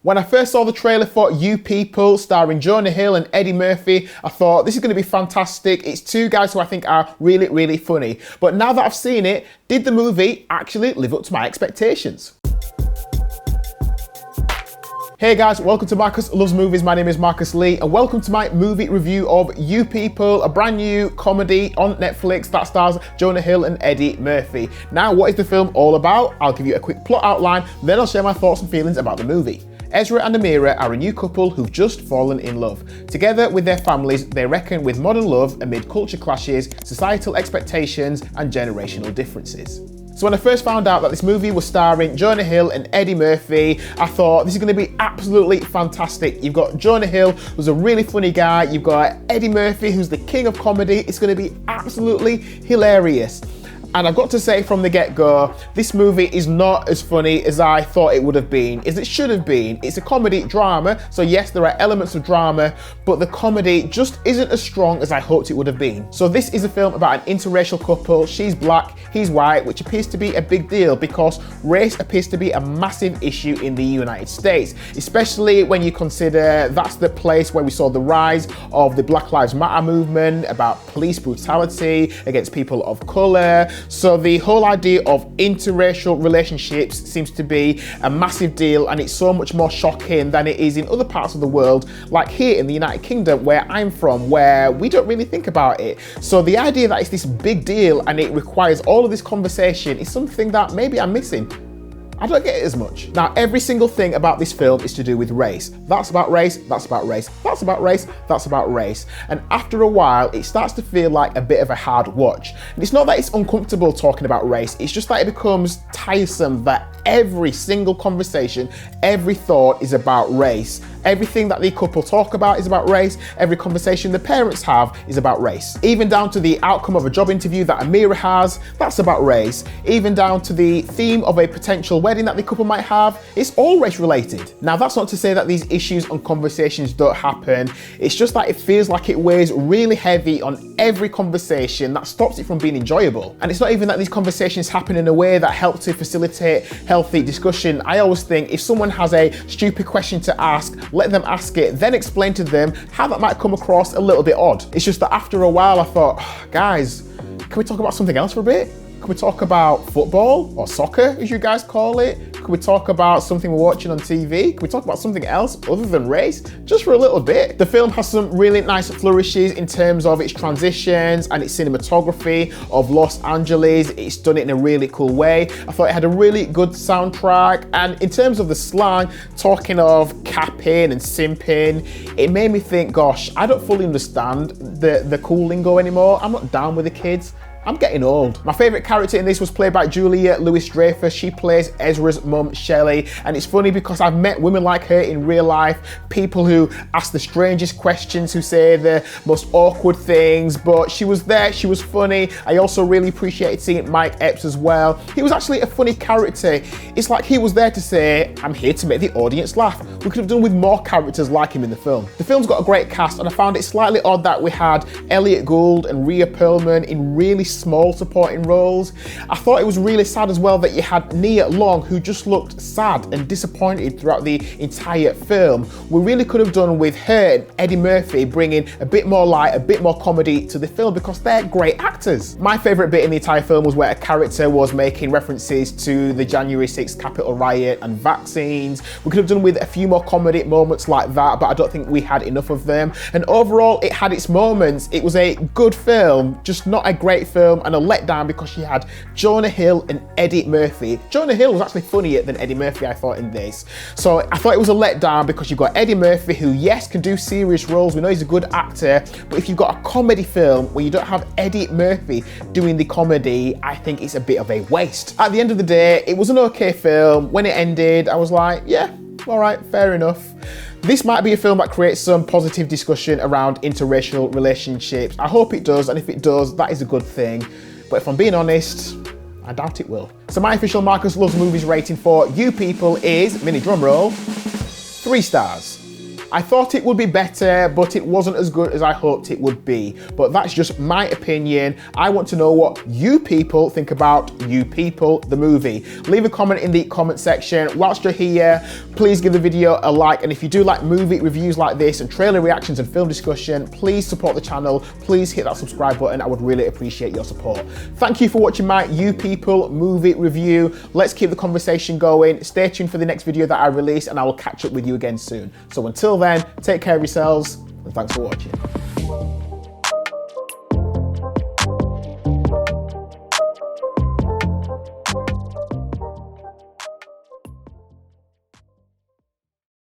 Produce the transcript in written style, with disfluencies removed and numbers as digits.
When I first saw the trailer for You People, starring Jonah Hill and Eddie Murphy, I thought this is going to be fantastic. It's two guys who I think are really, really funny. But now that I've seen it, did the movie actually live up to my expectations? Hey guys, welcome to Marcus Loves Movies. My name is Marcus Lee and welcome to my movie review of You People, a brand new comedy on Netflix that stars Jonah Hill and Eddie Murphy. Now, what is the film all about? I'll give you a quick plot outline, then I'll share my thoughts and feelings about the movie. Ezra and Amira are a new couple who've just fallen in love. Together with their families, they reckon with modern love amid culture clashes, societal expectations and generational differences. So when I first found out that this movie was starring Jonah Hill and Eddie Murphy, I thought this is going to be absolutely fantastic. You've got Jonah Hill, who's a really funny guy. You've got Eddie Murphy, who's the king of comedy. It's going to be absolutely hilarious. And I've got to say from the get-go, this movie is not as funny as I thought it would have been, as it should have been. It's a comedy drama, so yes, there are elements of drama, but the comedy just isn't as strong as I hoped it would have been. So this is a film about an interracial couple. She's black, he's white, which appears to be a big deal because race appears to be a massive issue in the United States, especially when you consider that's the place where we saw the rise of the Black Lives Matter movement, about police brutality against people of color. So the whole idea of interracial relationships seems to be a massive deal, and it's so much more shocking than it is in other parts of the world, like here in the United Kingdom where I'm from, where we don't really think about it. So the idea that it's this big deal and it requires all of this conversation is something that maybe I'm missing. I don't get it as much. Now, every single thing about this film is to do with race. That's about race, that's about race, that's about race, that's about race. And after a while, it starts to feel like a bit of a hard watch. And it's not that it's uncomfortable talking about race, it's just that it becomes tiresome that every single conversation, every thought is about race. Everything that the couple talk about is about race. Every conversation the parents have is about race. Even down to the outcome of a job interview that Amira has, that's about race. Even down to the theme of a potential wedding that the couple might have, it's all race related. Now, that's not to say that these issues and conversations don't happen. It's just that it feels like it weighs really heavy on every conversation that stops it from being enjoyable. And it's not even that these conversations happen in a way that help to facilitate healthy discussion. I always think if someone has a stupid question to ask, let them ask it, then explain to them how that might come across a little bit odd. It's just that after a while I thought, guys, can we talk about something else for a bit? Can we talk about football or soccer, as you guys call it? Can we talk about something we're watching on TV? Can we talk about something else other than race? Just for a little bit. The film has some really nice flourishes in terms of its transitions and its cinematography of Los Angeles. It's done it in a really cool way. I thought it had a really good soundtrack. And in terms of the slang, talking of capping and simping, it made me think, gosh, I don't fully understand the cool lingo anymore. I'm not down with the kids. I'm getting old. My favourite character in this was played by Julia Louis-Dreyfus. She plays Ezra's mum, Shelley. And it's funny because I've met women like her in real life, people who ask the strangest questions, who say the most awkward things, but she was there, she was funny. I also really appreciated seeing Mike Epps as well. He was actually a funny character. It's like he was there to say, I'm here to make the audience laugh. We could have done with more characters like him in the film. The film's got a great cast, and I found it slightly odd that we had Elliot Gould and Rhea Perlman in really small supporting roles. I thought it was really sad as well that you had Nia Long, who just looked sad and disappointed throughout the entire film. We really could have done with her and Eddie Murphy bringing a bit more light, a bit more comedy to the film, because they're great actors. My favourite bit in the entire film was where a character was making references to the January 6th Capitol riot and vaccines. We could have done with a few more comedy moments like that, but I don't think we had enough of them. And overall, it had its moments. It was a good film, just not a great film, and a letdown because she had Jonah Hill and Eddie Murphy. Jonah Hill was actually funnier than Eddie Murphy, I thought, in this. So I thought it was a letdown because you've got Eddie Murphy, who, yes, can do serious roles. We know he's a good actor, but if you've got a comedy film where you don't have Eddie Murphy doing the comedy, I think it's a bit of a waste. At the end of the day, it was an okay film. When it ended, I was like, yeah, all right, fair enough. This might be a film that creates some positive discussion around interracial relationships. I hope it does, and if it does, that is a good thing. But if I'm being honest, I doubt it will. So my official Marcus Loves Movies rating for You People is, mini drum roll, 3 stars. I thought it would be better, but it wasn't as good as I hoped it would be. But that's just my opinion. I want to know what you people think about You People, the movie. Leave a comment in the comment section. Whilst you're here, please give the video a like. And if you do like movie reviews like this and trailer reactions and film discussion, please support the channel. Please hit that subscribe button. I would really appreciate your support. Thank you for watching my You People movie review. Let's keep the conversation going. Stay tuned for the next video that I release, and I will catch up with you again soon. So until then, take care of yourselves, and thanks for watching.